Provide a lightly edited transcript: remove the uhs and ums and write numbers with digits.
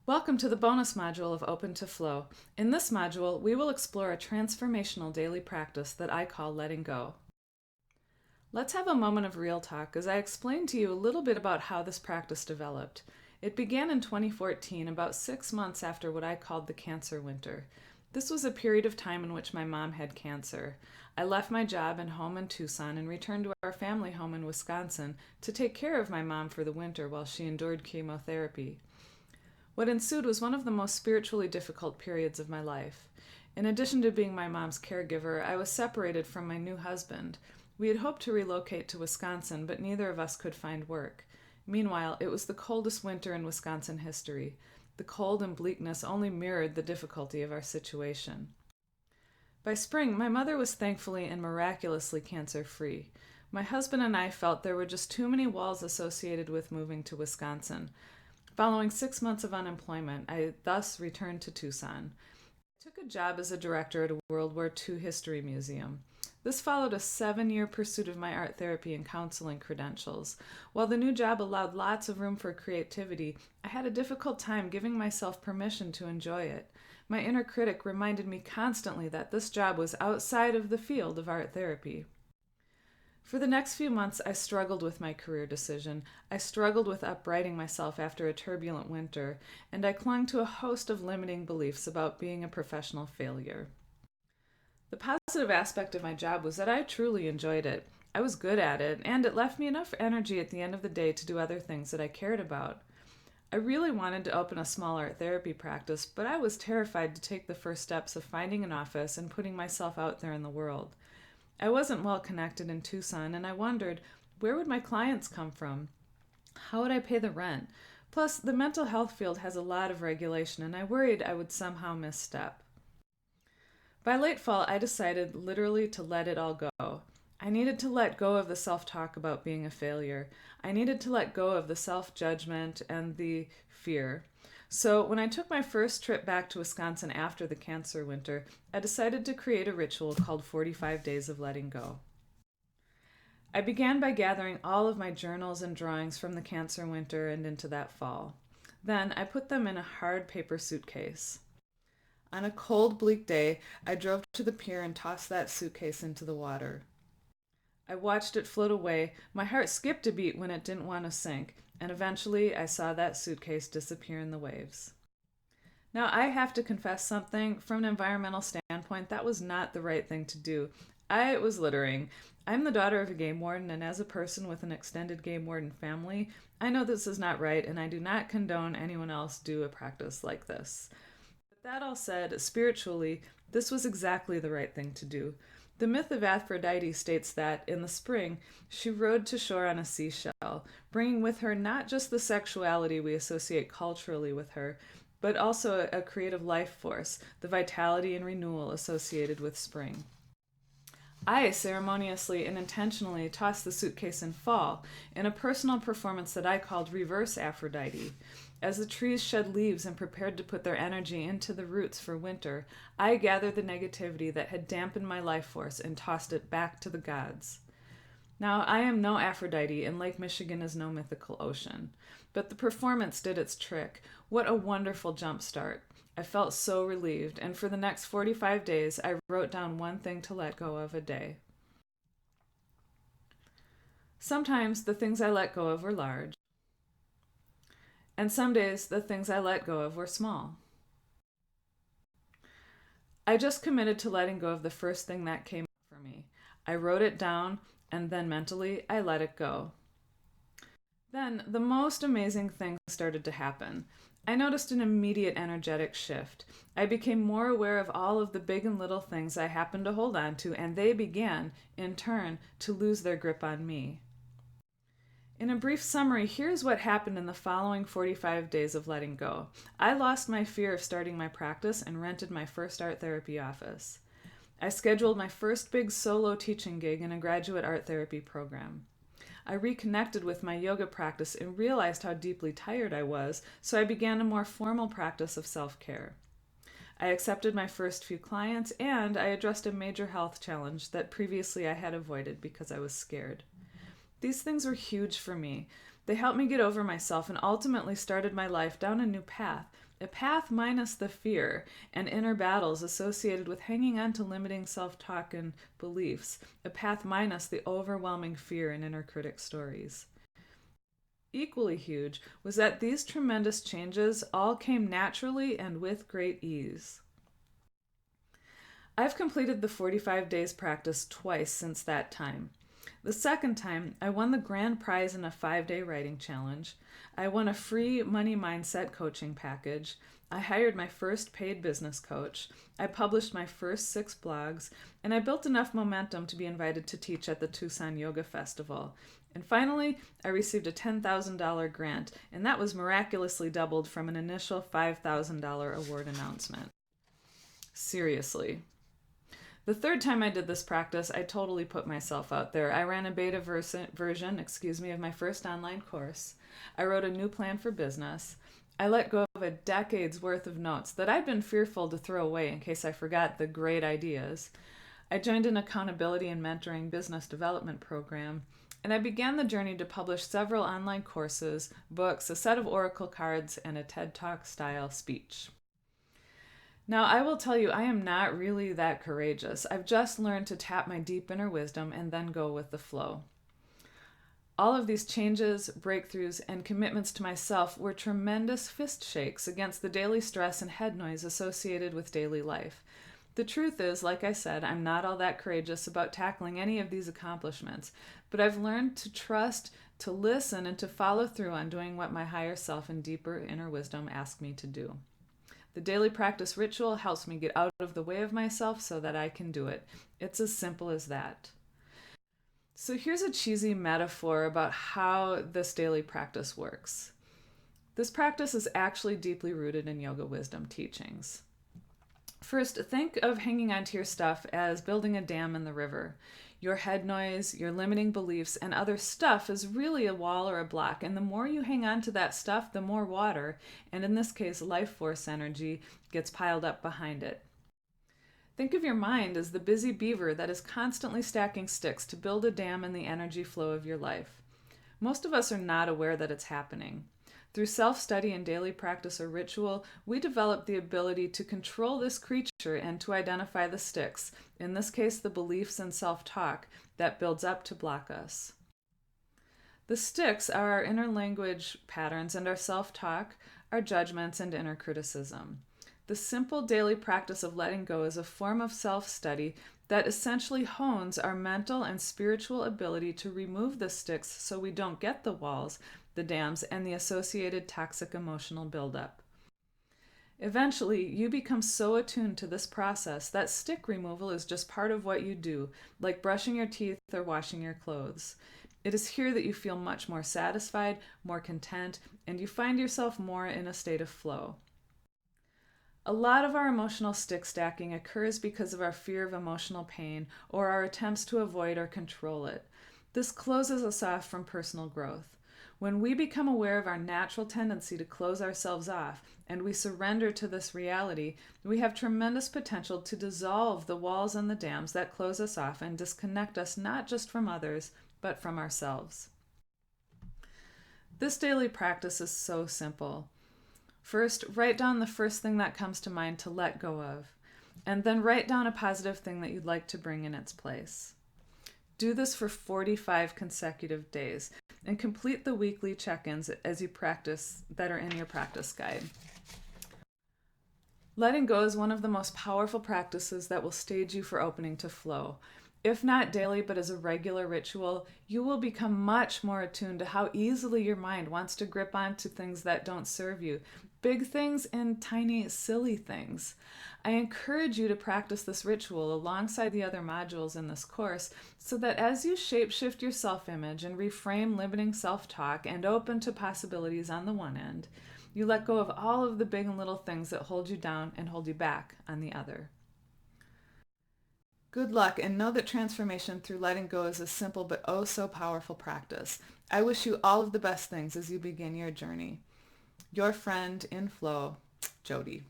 Welcome to the bonus module of Open to Flow. In this module, we will explore a transformational daily practice that I call letting go. Let's have a moment of real talk as I explain to you a little bit about how this practice developed. It began in 2014, about 6 months after what I called the cancer winter. This was a period of time in which my mom had cancer. I left my job and home in Tucson and returned to our family home in Wisconsin to take care of my mom for the winter while she endured chemotherapy. What ensued was one of the most spiritually difficult periods of my life. In addition to being my mom's caregiver, I was separated from my new husband. We had hoped to relocate to Wisconsin, but neither of us could find work. Meanwhile, it was the coldest winter in Wisconsin history. The cold and bleakness only mirrored the difficulty of our situation. By spring, my mother was thankfully and miraculously cancer-free. My husband and I felt there were just too many walls associated with moving to Wisconsin. Following 6 months of unemployment, I thus returned to Tucson. I took a job as a director at a World War II history museum. This followed a 7-year pursuit of my art therapy and counseling credentials. While the new job allowed lots of room for creativity, I had a difficult time giving myself permission to enjoy it. My inner critic reminded me constantly that this job was outside of the field of art therapy. For the next few months, I struggled with my career decision. I struggled with uprighting myself after a turbulent winter, and I clung to a host of limiting beliefs about being a professional failure. The positive aspect of my job was that I truly enjoyed it. I was good at it, and it left me enough energy at the end of the day to do other things that I cared about. I really wanted to open a small art therapy practice, but I was terrified to take the first steps of finding an office and putting myself out there in the world. I wasn't well connected in Tucson, and I wondered, where would my clients come from? How would I pay the rent? Plus, the mental health field has a lot of regulation, and I worried I would somehow misstep. By late fall, I decided literally to let it all go. I needed to let go of the self-talk about being a failure. I needed to let go of the self-judgment and the fear. So when I took my first trip back to Wisconsin after the cancer winter, I decided to create a ritual called 45 Days of Letting Go. I began by gathering all of my journals and drawings from the cancer winter and into that fall. Then I put them in a hard paper suitcase. On a cold, bleak day, I drove to the pier and tossed that suitcase into the water. I watched it float away. My heart skipped a beat when it didn't want to sink, and eventually I saw that suitcase disappear in the waves. Now, I have to confess something. From an environmental standpoint, that was not the right thing to do. I was littering. I'm the daughter of a game warden, and as a person with an extended game warden family, I know this is not right, and I do not condone anyone else do a practice like this. But that all said, spiritually, this was exactly the right thing to do. The myth of Aphrodite states that, in the spring, she rode to shore on a seashell, bringing with her not just the sexuality we associate culturally with her, but also a creative life force, the vitality and renewal associated with spring. I ceremoniously and intentionally tossed the suitcase in fall, in a personal performance that I called Reverse Aphrodite. As the trees shed leaves and prepared to put their energy into the roots for winter, I gathered the negativity that had dampened my life force and tossed it back to the gods. Now, I am no Aphrodite, and Lake Michigan is no mythical ocean. But the performance did its trick. What a wonderful jump start. I felt so relieved, and for the next 45 days, I wrote down one thing to let go of a day. Sometimes the things I let go of were large, and some days the things I let go of were small. I just committed to letting go of the first thing that came up for me. I wrote it down, and then mentally, I let it go. Then the most amazing thing started to happen. I noticed an immediate energetic shift. I became more aware of all of the big and little things I happened to hold on to, and they began, in turn, to lose their grip on me. In a brief summary, here's what happened in the following 45 days of letting go. I lost my fear of starting my practice and rented my first art therapy office. I scheduled my first big solo teaching gig in a graduate art therapy program. I reconnected with my yoga practice and realized how deeply tired I was, so I began a more formal practice of self-care. I accepted my first few clients, and I addressed a major health challenge that previously I had avoided because I was scared. These things were huge for me. They helped me get over myself and ultimately started my life down a new path. A path minus the fear and inner battles associated with hanging on to limiting self-talk and beliefs. A path minus the overwhelming fear and inner critic stories. Equally huge was that these tremendous changes all came naturally and with great ease. I've completed the 45 days practice twice since that time. The second time, I won the grand prize in a 5-day writing challenge. I won a free money mindset coaching package. I hired my first paid business coach. I published my first 6 blogs, and I built enough momentum to be invited to teach at the Tucson Yoga Festival. And finally, I received a $10,000 grant, and that was miraculously doubled from an initial $5,000 award announcement. Seriously. The third time I did this practice, I totally put myself out there. I ran a beta version of my first online course. I wrote a new plan for business. I let go of a decade's worth of notes that I'd been fearful to throw away in case I forgot the great ideas. I joined an accountability and mentoring business development program, and I began the journey to publish several online courses, books, a set of oracle cards, and a TED Talk style speech. Now, I will tell you, I am not really that courageous. I've just learned to tap my deep inner wisdom and then go with the flow. All of these changes, breakthroughs, and commitments to myself were tremendous fist shakes against the daily stress and head noise associated with daily life. The truth is, like I said, I'm not all that courageous about tackling any of these accomplishments, but I've learned to trust, to listen, and to follow through on doing what my higher self and deeper inner wisdom ask me to do. The daily practice ritual helps me get out of the way of myself so that I can do it. It's as simple as that. So here's a cheesy metaphor about how this daily practice works. This practice is actually deeply rooted in yoga wisdom teachings. First, think of hanging onto your stuff as building a dam in the river. Your head noise, your limiting beliefs, and other stuff is really a wall or a block, and the more you hang on to that stuff, the more water, and in this case, life force energy, gets piled up behind it. Think of your mind as the busy beaver that is constantly stacking sticks to build a dam in the energy flow of your life. Most of us are not aware that it's happening. Through self-study and daily practice or ritual, we develop the ability to control this creature and to identify the sticks, in this case the beliefs and self-talk, that builds up to block us. The sticks are our inner language patterns and our self-talk, our judgments, and inner criticism. The simple daily practice of letting go is a form of self-study that essentially hones our mental and spiritual ability to remove the sticks so we don't get the walls, the dams, and the associated toxic emotional buildup. Eventually, you become so attuned to this process that stick removal is just part of what you do, like brushing your teeth or washing your clothes. It is here that you feel much more satisfied, more content, and you find yourself more in a state of flow. A lot of our emotional stick stacking occurs because of our fear of emotional pain or our attempts to avoid or control it. This closes us off from personal growth. When we become aware of our natural tendency to close ourselves off and we surrender to this reality, we have tremendous potential to dissolve the walls and the dams that close us off and disconnect us not just from others, but from ourselves. This daily practice is so simple. First, write down the first thing that comes to mind to let go of, and then write down a positive thing that you'd like to bring in its place. Do this for 45 consecutive days and complete the weekly check-ins as you practice that are in your practice guide. Letting go is one of the most powerful practices that will stage you for opening to flow. If not daily, but as a regular ritual, you will become much more attuned to how easily your mind wants to grip onto things that don't serve you, big things and tiny, silly things. I encourage you to practice this ritual alongside the other modules in this course so that as you shapeshift your self-image and reframe limiting self-talk and open to possibilities on the one end, you let go of all of the big and little things that hold you down and hold you back on the other. Good luck, and know that transformation through letting go is a simple but oh so powerful practice. I wish you all of the best things as you begin your journey. Your friend in flow, Jodi.